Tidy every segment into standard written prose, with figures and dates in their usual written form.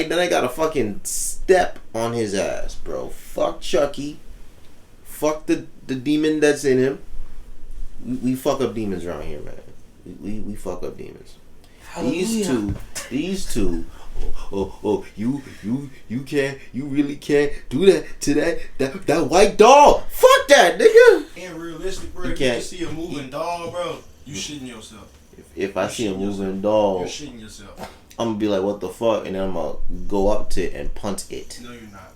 Then I got to fucking step on his ass, bro. Fuck Chucky. Fuck the demon that's in him. We fuck up demons around here, man. We fuck up demons. Hallelujah. These two. You really can't do that to that white dog. Fuck that, nigga. And realistic, bro. If you just see a moving dog, bro, you shitting yourself. If I see a moving dog, you're shitting yourself. I'm gonna be like, what the fuck, and then I'm gonna go up to it and punt it. No, you're not.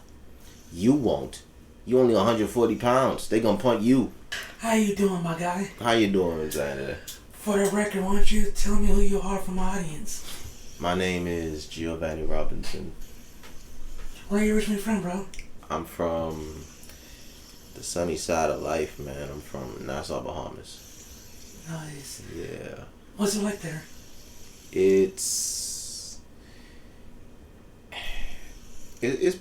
You won't. You only 140 pounds. They gonna punt you. How you doing, my guy? How you doing, Xander? For the record, why don't you tell me who you are for my audience? My name is Geovanni Robinson. Where are you originally from, bro? I'm from the sunny side of life, man. I'm from Nassau, Bahamas. Nice. Yeah. What's it like there? It's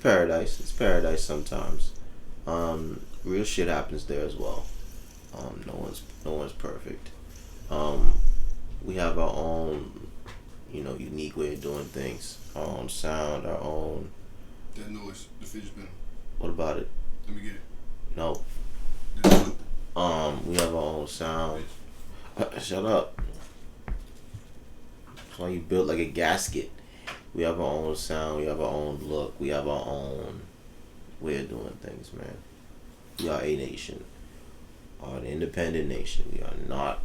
paradise. It's paradise sometimes. Real shit happens there as well. No one's perfect. We have our own, unique way of doing things. Our own sound, our own. That noise, the fidget spinner. What about it? Let me get it. No. We have our own sound. Shut up. That's why you built like a gasket. We have our own sound. We have our own look. We have our own way of doing things, man. We are a nation. We are an independent nation. We are not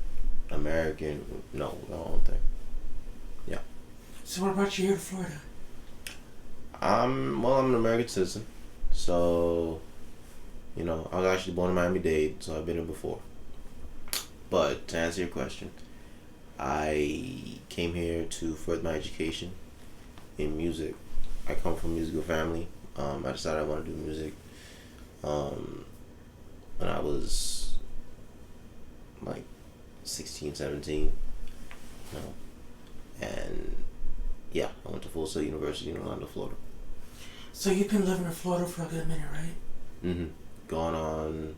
American. No, we're our own thing. Yeah. So what brought you here to Florida? I'm an American citizen. So, I was actually born in Miami-Dade, so I've been here before. But to answer your question, I came here to further my education in music. I come from a musical family. I decided I want to do music when I was like 16, 17. And yeah, I went to Full Sail University in Orlando, Florida. So you've been living in Florida for a good minute, right? Mm-hmm. Gone on.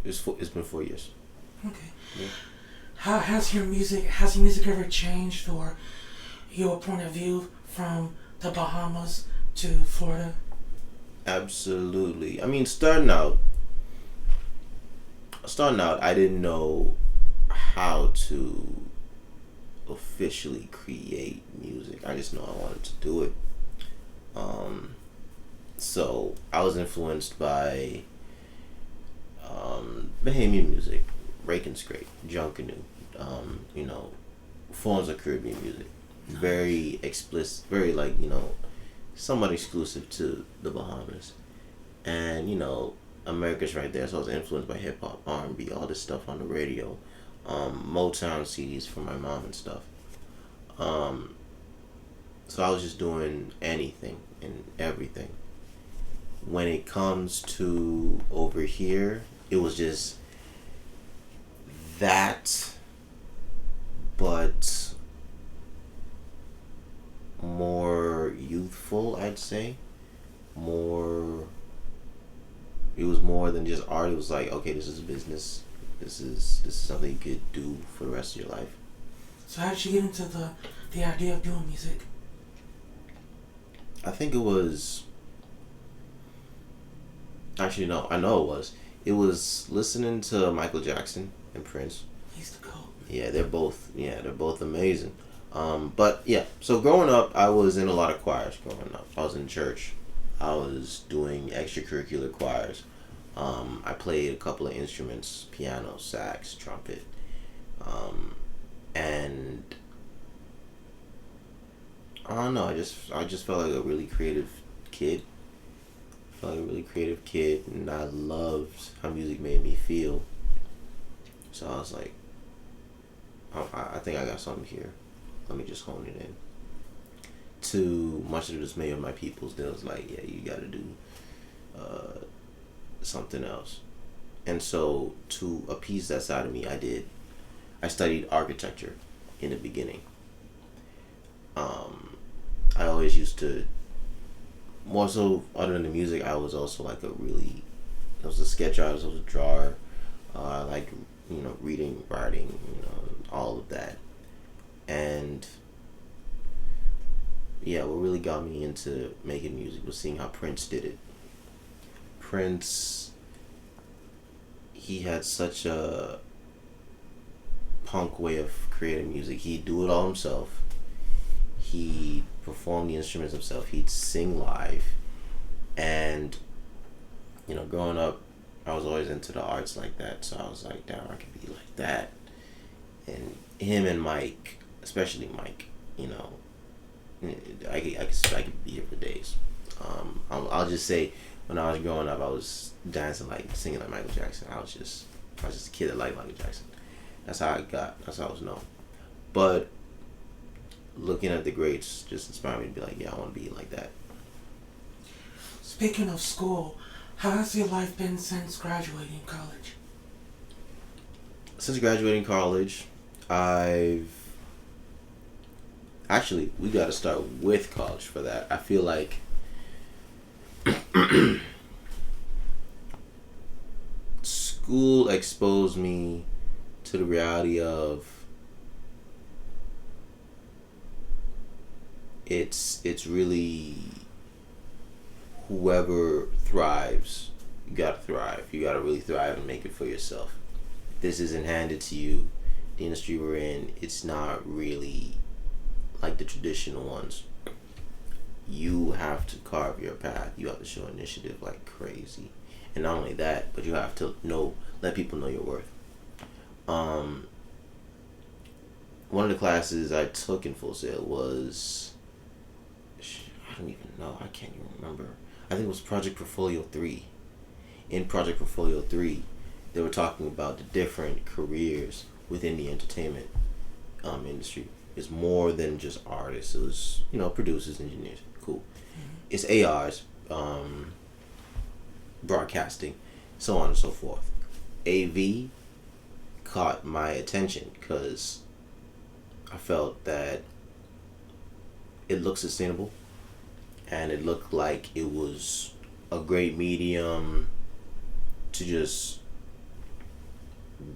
It's been 4 years. Okay. Yeah. How has your music ever changed, or your point of view from the Bahamas to Florida? Absolutely. I mean, starting out, I didn't know how to officially create music. I just know I wanted to do it. So I was influenced by Bahamian music, Rake Scrape, Junkanoo, forms of Caribbean music. Nice. Very explicit, very somewhat exclusive to the Bahamas. And, America's right there, so I was influenced by hip hop, R&B, all this stuff on the radio, Motown CDs from my mom and stuff. So I was just doing anything and everything. When it comes to over here, it was just that, but more youthful, I'd say. It was more than just art. It was like, okay, this is business. This is something you could do for the rest of your life. So how did you get into the idea of doing music? I think it was. Actually, no. I know it was. It was listening to Michael Jackson and Prince. He's the GOAT. Yeah, they're both amazing. But yeah, so growing up, I was in a lot of choirs. Growing up, I was in church. I was doing extracurricular choirs. I played a couple of instruments: piano, sax, trumpet, and I don't know. I just felt like a really creative kid. And I loved how music made me feel. So I was like, I think I got something here. Let me just hone it in. To much of the dismay of my peoples, they was like, yeah, you got to do something else. And so to appease that side of me, I did. I studied architecture in the beginning. I always used to, more so other than the music, I was also like I was a sketch artist, I was a drawer. I like, reading, writing, all of that. And yeah, what really got me into making music was seeing how Prince did it. Prince, he had such a punk way of creating music. He'd do it all himself. He'd perform the instruments himself. He'd sing live. And, growing up, I was always into the arts like that. So I was like, damn, I could be like that. And him and Mike, especially Mike, I could be here for days. I'll just say, when I was growing up, I was dancing singing like Michael Jackson. I was just a kid that liked Michael Jackson. That's how I was known. But looking at the greats just inspired me to be like, yeah, I want to be like that. Speaking of school, how has your life been since graduating college? Since graduating college, we got to start with college for that. I feel like school exposed me to the reality of it's really whoever thrives. You gotta thrive. You gotta really thrive and make it for yourself. This isn't handed to you. The industry we're in, it's not really like the traditional ones. You have to carve your path. You have to show initiative like crazy. And not only that, but you have to let people know your worth. One of the classes I took in Full Sail was, I don't even know, I can't even remember. I think it was Project Portfolio 3. In Project Portfolio 3, they were talking about the different careers within the entertainment industry. It's more than just artists. It was, producers, engineers. Cool. It's ARs, broadcasting, so on and so forth. AV caught my attention because I felt that it looked sustainable and it looked like it was a great medium to just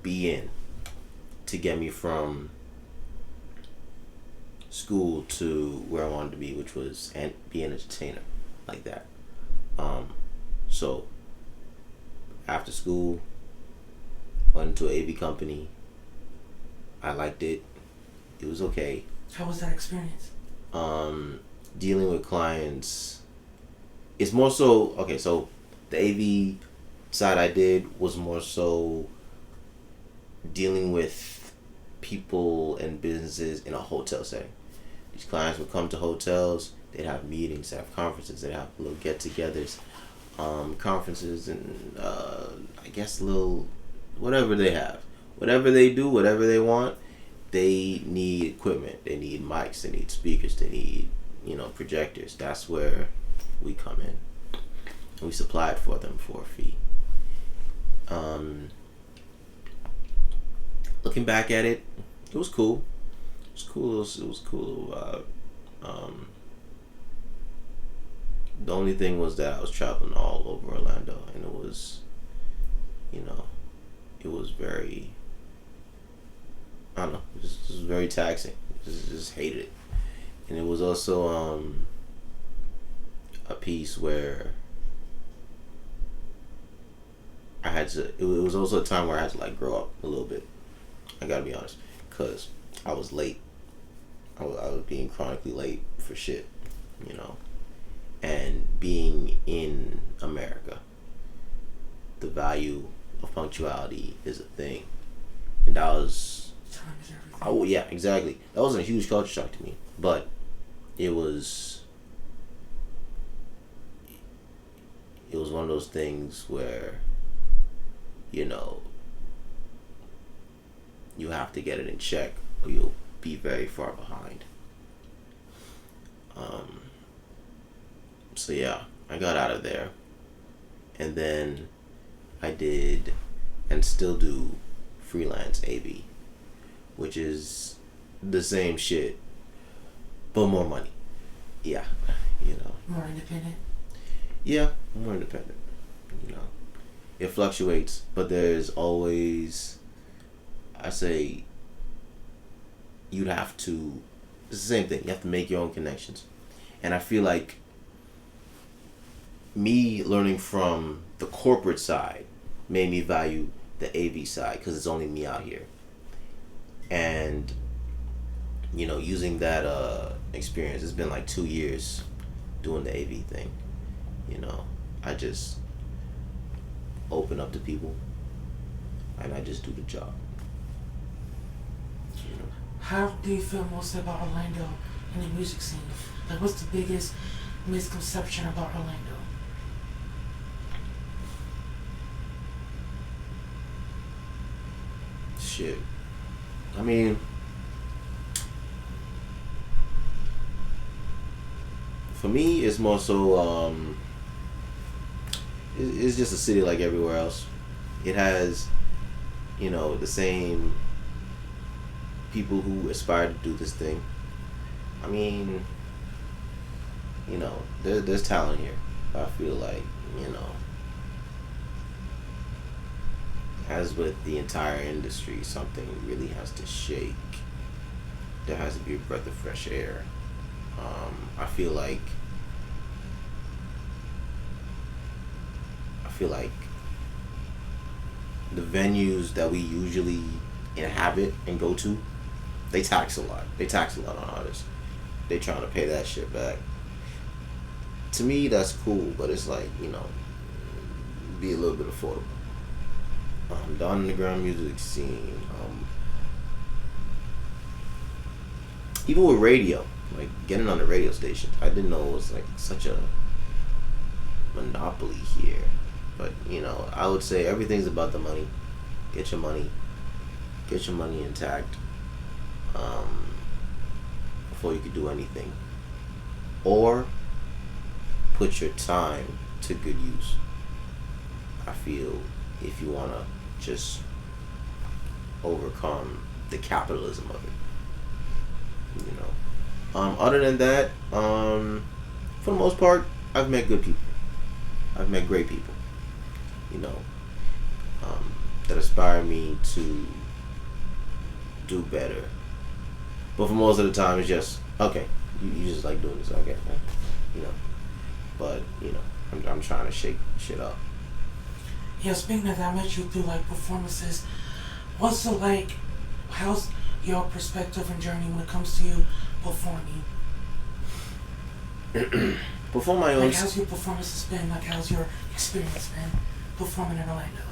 be in, to get me from school to where I wanted to be, which was be an entertainer like that. So after school, went into an AV company. I liked it. It was okay. How was that experience? Dealing with clients, it's more so, okay, so the AV side I did was more so dealing with people and businesses in a hotel setting. These clients would come to hotels, they'd have meetings, they'd have conferences, they'd have little get-togethers, conferences, and I guess little, whatever they have. Whatever they do, whatever they want, they need equipment. They need mics, they need speakers, they need, projectors. That's where we come in. We supply it for them for a fee. Looking back at it, it was cool. It was cool. The only thing was that I was traveling all over Orlando, and it was, it was very, I don't know, it was very taxing. Just hated it. And it was also a piece where I had to, it was also a time where I had to grow up a little bit. I gotta be honest, because I was late. I was being chronically late for shit, and being in America, the value of punctuality is a thing, and that was, Time is everything. oh yeah, exactly. That wasn't a huge culture shock to me, but it was one of those things where, you have to get it in check or you'll be very far behind. So yeah, I got out of there, and then I did and still do freelance AV, which is the same shit but more money. Yeah, More independent? Yeah, more independent. It fluctuates, but there's always, I say, you'd have to, it's the same thing. You have to make your own connections. And I feel like me learning from the corporate side made me value the AV side because it's only me out here. And using that experience, it's been like 2 years doing the AV thing. I just open up to people and I just do the job. How do you feel mostly about Orlando and the music scene? Like, what's the biggest misconception about Orlando? Shit. I mean, for me, it's more so, it's just a city like everywhere else. It has, the same people who aspire to do this thing. I mean, there's talent here. I feel like, as with the entire industry, something really has to shake. There has to be a breath of fresh air. I feel like the venues that we usually inhabit and go to, they tax a lot. They tax a lot on artists. They trying to pay that shit back. To me, that's cool, but it's like, be a little bit affordable. The underground music scene, even with radio, like getting on the radio stations, I didn't know it was like such a monopoly here. But I would say everything's about the money. Get your money intact before you could do anything, or put your time to good use. I feel if you wanna just overcome the capitalism of it. Other than that, for the most part, I've met good people. I've met great people. That inspire me to do better. But for most of the time, it's just okay. You just like doing this, okay? But I'm trying to shake shit up. Yeah, speaking of that, I met you through like performances. What's it like? How's your perspective and journey when it comes to you performing? Perform my own. Like, how's your performances been? Like, how's your experience been performing in Orlando?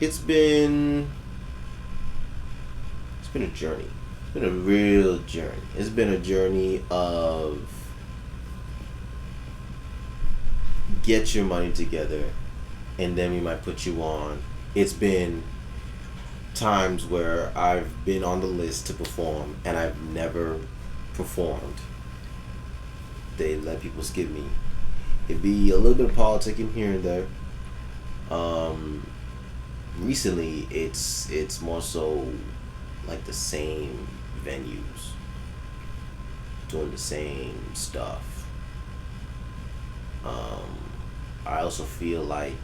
It's been a journey. It's been a real journey. It's been a journey of get your money together and then we might put you on. It's been times where I've been on the list to perform and I've never performed. They let people skip me. It'd be a little bit of politicking here and there. Recently, it's more so like the same venues doing the same stuff. I also feel like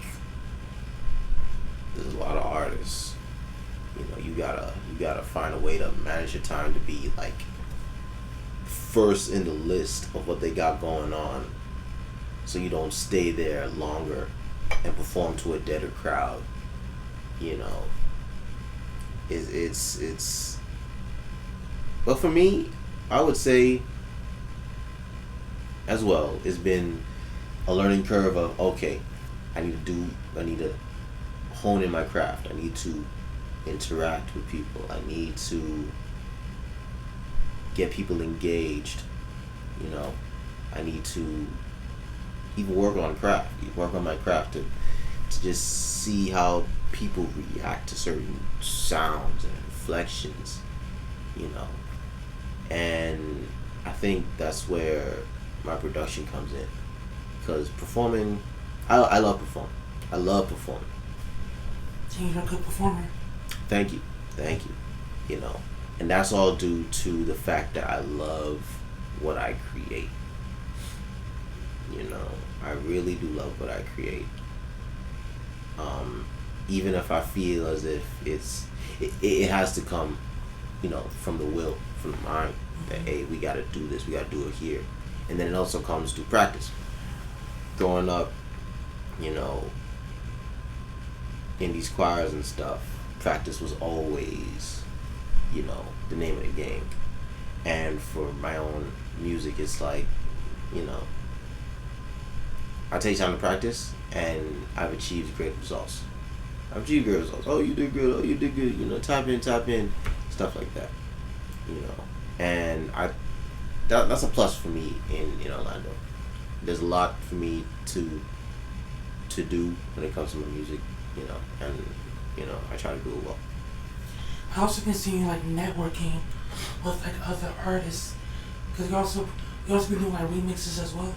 there's a lot of artists. You gotta find a way to manage your time to be like first in the list of what they got going on, so you don't stay there longer and perform to a deader crowd. It's but for me, I would say as well, it's been a learning curve of okay, I need to hone in my craft. I need to interact with people. I need to get people engaged. I need to even work on my craft to just see how people react to certain sounds and inflections, and I think that's where my production comes in, because performing, I love performing. I love performing. You're a good performer. Thank you. And that's all due to the fact that I love what I create. I really do love what I create. even if I feel as if it has to come, from the will, from the mind, that hey, we got to do this, we got to do it here, and then it also comes to practice. Growing up, in these choirs and stuff, practice was always, the name of the game. And for my own music, it's like, I take time to practice, and I've achieved great results. Oh, you did good. Oh, you did good. Tap in, stuff like that. And that's a plus for me in Orlando. There's a lot for me to do when it comes to my music, and I try to do it well. I also been seeing you like networking with like other artists, because you also been doing like remixes as well.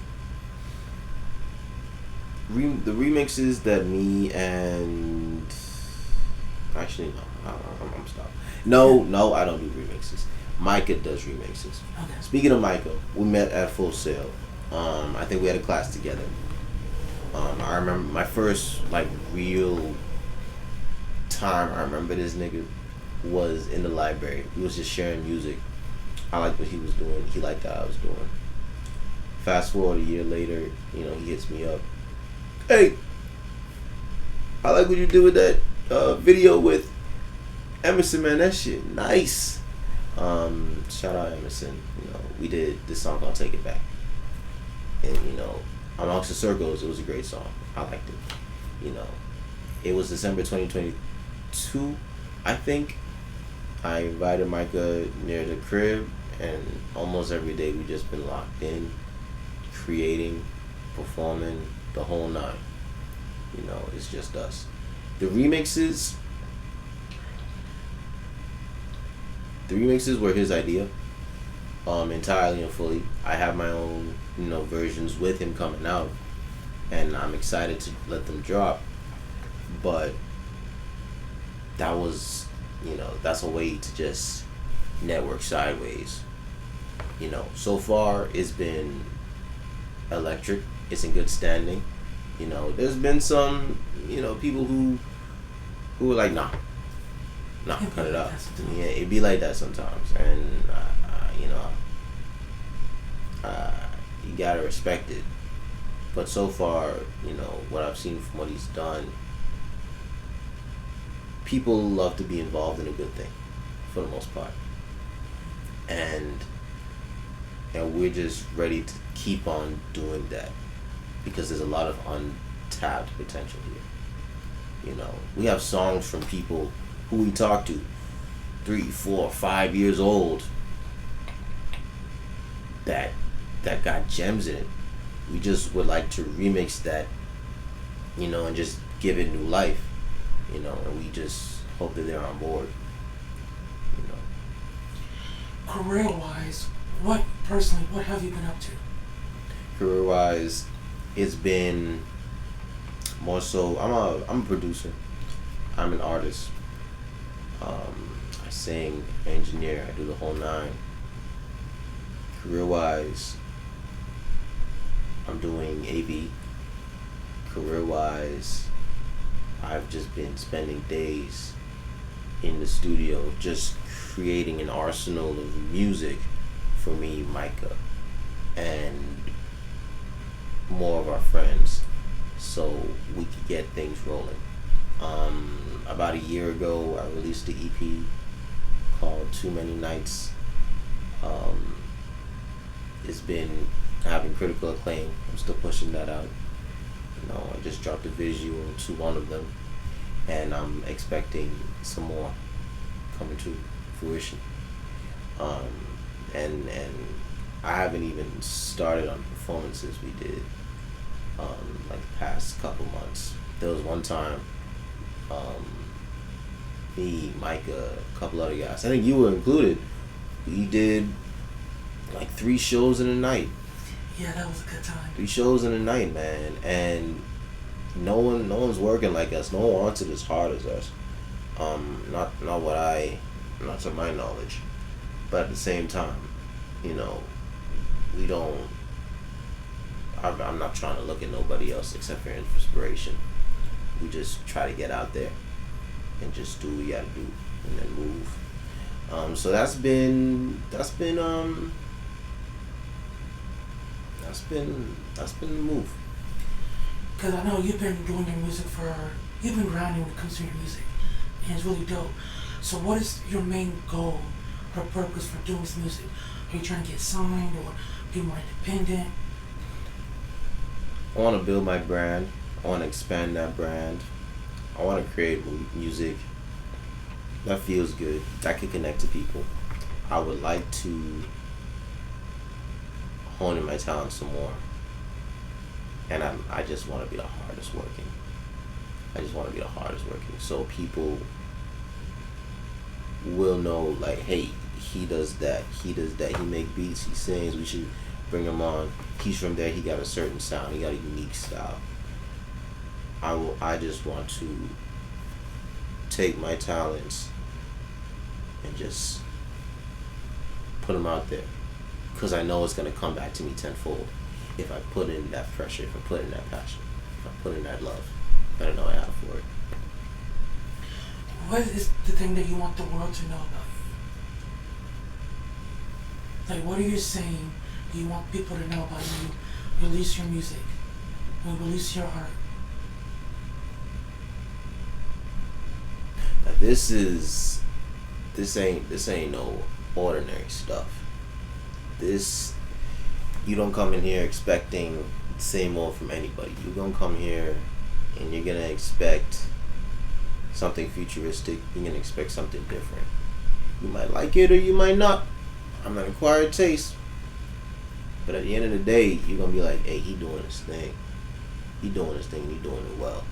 The remixes that me and actually no, I'm stopped. No, I don't do remixes. Micah does remixes. Okay. Speaking of Micah, we met at Full Sail. I think we had a class together. I remember my first like real time I remember this nigga was in the library. We was just sharing music. I liked what he was doing. He liked what I was doing. Fast forward a year later, he hits me up. Hey, I like what you did with that video with Emerson, man. That shit nice. Shout out Emerson. We did this song called Take It Back. And, amongst the circles, it was a great song. I liked it. It was December 2022, I think. I invited Micah near the crib, and almost every day we just been locked in, creating, performing, the whole nine. It's just us. The remixes were his idea, entirely and fully. I have my own, versions with him coming out, and I'm excited to let them drop. But that was, that's a way to just network sideways. So far it's been electric. It's in good standing. There's been some, people who were like, nah, cut it out. Yeah, it'd be like that sometimes, and you gotta respect it. But so far, what I've seen from what he's done, people love to be involved in a good thing, for the most part, and we're just ready to keep on doing that, because there's a lot of untapped potential here. We have songs from people who we talk to 3, 4, 5 years old that got gems in it. We just would like to remix that, and just give it new life, and we just hope that they're on board. Career-wise, what have you been up to? Career-wise, it's been more so. I'm a producer. I'm an artist. I sing, engineer. I do the whole nine. Career-wise, I'm doing AV. Career-wise, I've just been spending days in the studio just creating an arsenal of music for me, Micah, and more of our friends, so we could get things rolling. About a year ago, I released the EP called Too Many Nights. It's been having critical acclaim. I'm still pushing that out. I just dropped a visual to one of them, and I'm expecting some more coming to fruition. And I haven't even started on performances we did like the past couple months. There was one time, me, Micah, a couple other guys, I think you were included, we did like 3 shows in a night. Yeah, that was a good time. 3 shows in a night, man, and no one's working like us. No one wants it as hard as us. Not to my knowledge, but at the same time, we don't. I'm not trying to look at nobody else except for inspiration. we just try to get out there and just do what we gotta do and then move. So that's been the move. Because I know you've been doing your music you've been grinding when it comes to your music, and it's really dope. So what is your main goal or purpose for doing this music? Are you trying to get signed or be more independent? I want to build my brand. I want to expand that brand. I want to create music that feels good, that can connect to people. I would like to hone in my talent some more. And I just want to be the hardest working. I just want to be the hardest working. So people will know, like, hey, he does that. He make beats, he sings, we should bring him on. He's from there, he got a certain sound, he got a unique style. I just want to take my talents and just put them out there, because I know it's going to come back to me tenfold if I put in that pressure, if I put in that passion, if I put in that love that I know I have for it. What is the thing that you want the world to know about you? Like, what are you saying you want people to know about you? Release your music. You release your art. Now this ain't no ordinary stuff. You don't come in here expecting the same old from anybody. You're gonna come here and you're gonna expect something futuristic. You're gonna expect something different. You might like it or you might not. I'm an acquired taste. But at the end of the day, you're gonna be like, hey, he doing his thing. He doing his thing and he doing it well.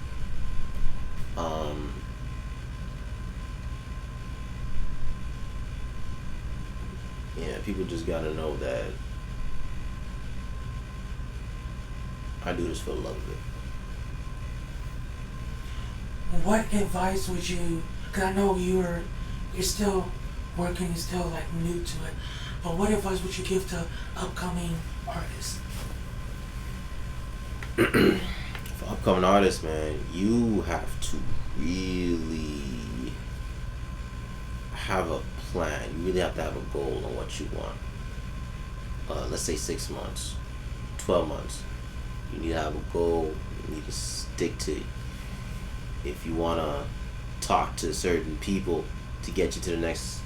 Yeah, people just gotta know that I do this for the love of it. What advice would you, because I know you're still working, you're still like new to it, but what advice would you give to upcoming artists? For upcoming artists, man, you have to really have a plan. You really have to have a goal on what you want. Let's say 6 months, 12 months. You need to have a goal. You need to stick to it. If you want to talk to certain people to get you to the next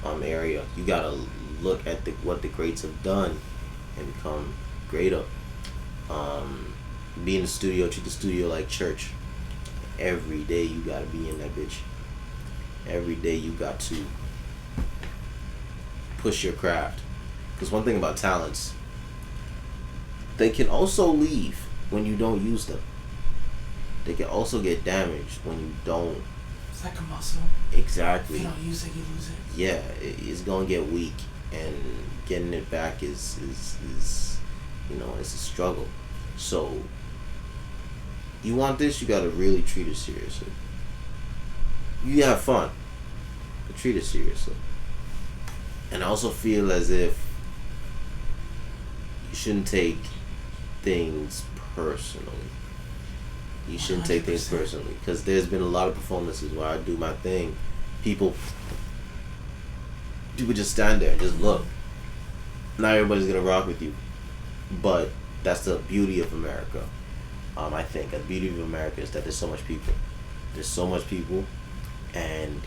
area, you got to look at what the greats have done and become greater. Be in the studio, treat the studio like church. Every day you got to be in that bitch. Every day you got to push your craft. Because one thing about talents, they can also leave when you don't use them. They can also get damaged when you don't. It's like a muscle. Exactly. If you don't use it, you lose it. Yeah, it's gonna get weak, and getting it back is it's a struggle. So you want this, you gotta really treat it seriously. You have fun, but treat it seriously. And I also feel as if you shouldn't take things personally. You shouldn't take things personally, because there's been a lot of performances where I do my thing, people just stand there and just look. Not everybody's gonna rock with you, but that's the beauty of America. I think the beauty of America is that there's so much people. There's so much people, and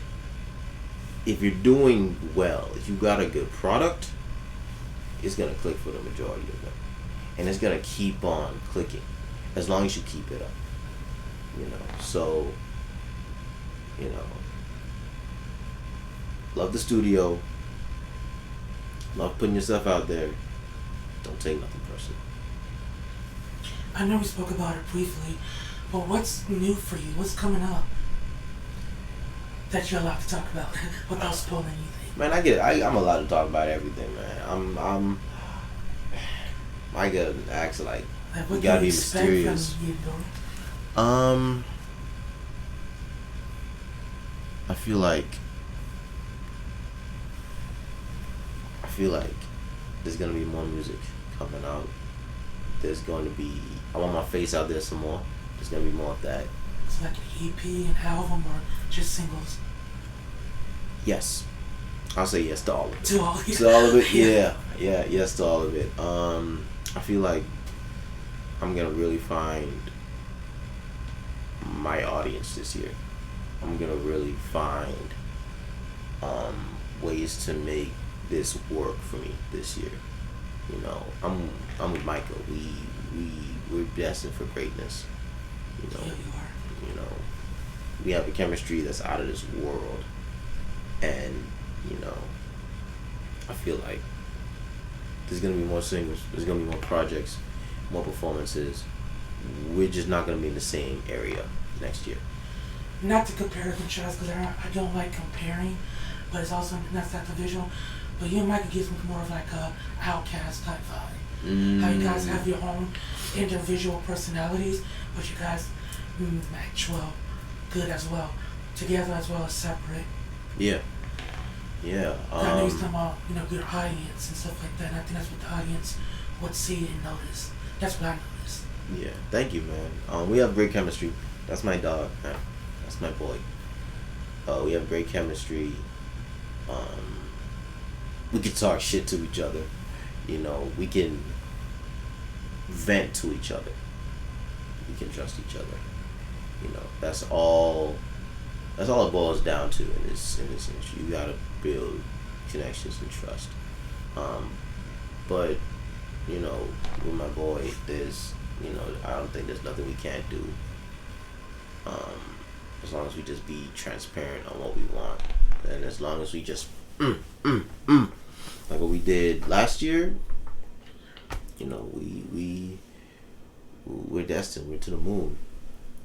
if you're doing well, if you got a good product, it's gonna click for the majority of them, and it's gonna keep on clicking as long as you keep it up. So love the studio, love putting yourself out there. Don't take nothing personal. I know we spoke about it briefly, but what's new for you? What's coming up that you're allowed to talk about without spoiling anything? Man, I get it. I'm allowed to talk about everything, man. I get asked like you gotta be mysterious. I feel like there's gonna be more music coming out. There's going to be, I want my face out there some more. There's gonna be more of that. Is it like an EP, an album, or just singles? Yes. I'll say yes to all of it. To all, yeah. To all of it, yeah. Yeah, yes to all of it. I feel like I'm gonna really find my audience this year. I'm gonna really find ways to make this work for me this year. You know, I'm with Micah. We're destined for greatness. You know, Yeah, you are. you know, we have a chemistry that's out of this world, and you know, I feel like there's gonna be more singles, there's gonna be more projects, more performances. We're just not gonna be in the same area next year. Not to compare and contrast, because I don't like comparing, but it's also not that the visual. But you and Micah gives me more of like a outcast type vibe. How you guys have your own individual personalities, but you guys match well, good as well, together as well as separate. Yeah. Yeah. I know you're talking about, your audience and stuff like that. And I think that's what the audience would see and notice. That's what I noticed. Yeah. Thank you, man. We have great chemistry. That's my dog, man. That's my boy. We have great chemistry. We can talk shit to each other. You know, we can vent to each other. We can trust each other. You know, that's all it boils down to in this industry. You gotta build connections and trust. But with my boy, there's I don't think there's nothing we can't do. As long as we just be transparent on what we want, and as long as we just like what we did last year, we're destined. We're to the moon.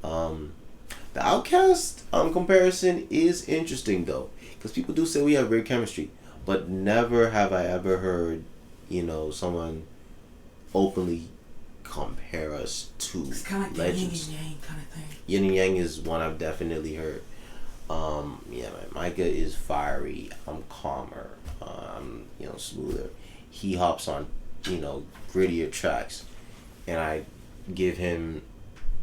The Outcast comparison is interesting though, because people do say we have great chemistry, but never have I ever heard someone openly compare us to It's kind of like legends. the yin and yang kind of thing. Yin and Yang is one I've definitely heard. Yeah, man, Micah is fiery. I'm calmer. I'm smoother. He hops on grittier tracks, and I give him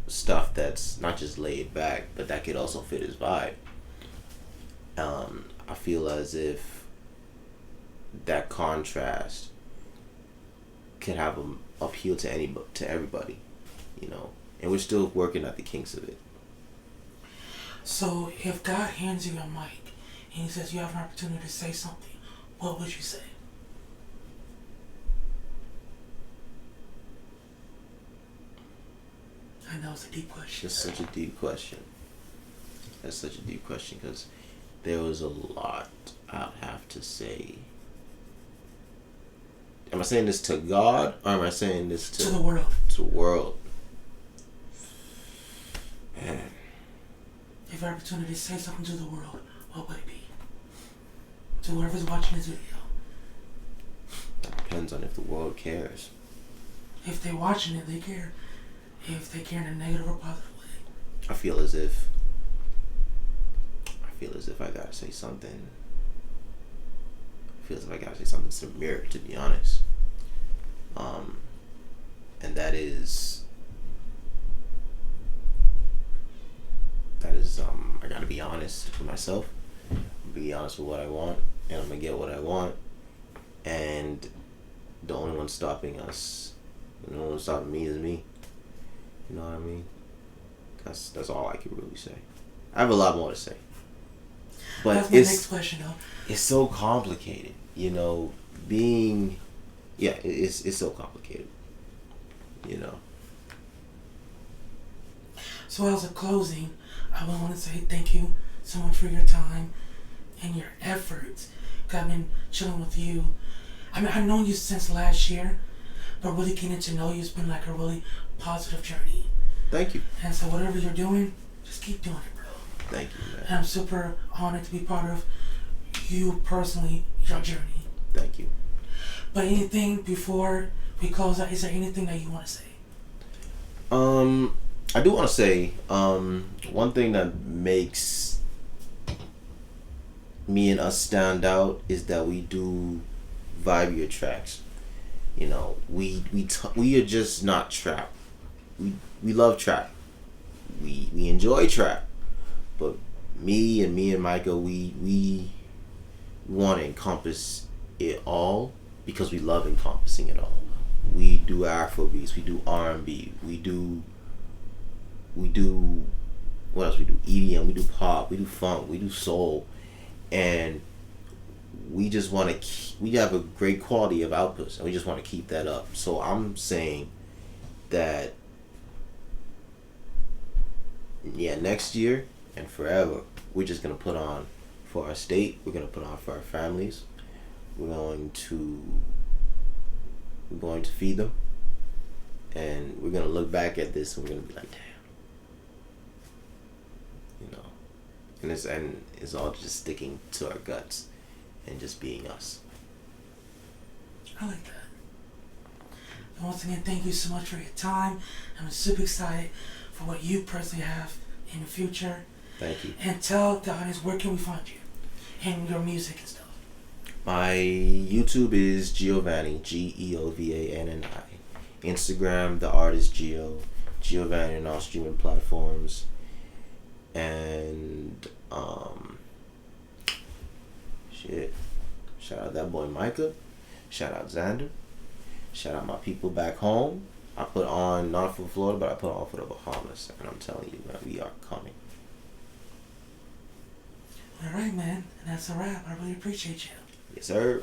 stuff that's not just laid back, but that could also fit his vibe. I feel as if that contrast could have an appeal to everybody, and we're still working at the kinks of it. So if God hands you a mic and he says you have an opportunity to say something, what would you say? I know it's a deep question. It's such a deep question. That's such a deep question because there was a lot I'd have to say. Am I saying this to God or am I saying this To the world. To the world. Man. If you have an opportunity to say something to the world, what would it be? To whoever's watching this video. That depends on if the world cares. If they're watching it, they care. If they care in a negative or positive way. I feel as if I gotta say something. I feel as if I gotta say something to the mirror, to be honest. And that is I gotta be honest with myself, be honest with what I want, and I'm gonna get what I want. And the only one stopping us, the only one stopping me is me. You know what I mean? That's all I can really say. I have a lot more to say, but That's my next question, though. It's so complicated. It's so complicated. So as a closing, I would want to say thank you so much for your time and your efforts. 'Cause I've been chilling with you. I mean, I've known you since last year, but really getting to know you has been like a really positive journey. Thank you. And so whatever you're doing, just keep doing it, bro. Thank you, man. And I'm super honored to be part of you personally, your journey. Thank you. But anything before we close out, is there anything that you want to say? I do want to say, one thing that makes me and us stand out is that we do vibier tracks. We are just not trap. We love trap. we enjoy trap, but me and Micah, we want to encompass it all because we love encompassing it all. We do Afrobeats, we do R&B, we do what else? We do EDM, we do pop, we do funk, we do soul, and we just want to. We have a great quality of outputs, and we just want to keep that up. So I'm saying that, yeah, next year and forever, we're just gonna put on for our state. We're gonna put on for our families. We're going to feed them, and we're gonna look back at this and we're gonna be like, damn, you know. And it's all just sticking to our guts and just being us. I like that. And once again, thank you so much for your time. I'm super excited for what you personally have in the future. Thank you. And tell the audience, where can we find you and your music and stuff? My YouTube is Geovanni, Geovanni. Instagram, the artist Geovanni on all streaming platforms. And shout out that boy Micah. Shout out Xander. Shout out my people back home. I put on not for Florida, but I put on for the Bahamas, and I'm telling you, man, we are coming. All right, man, and that's a wrap. I really appreciate you. Yes, sir.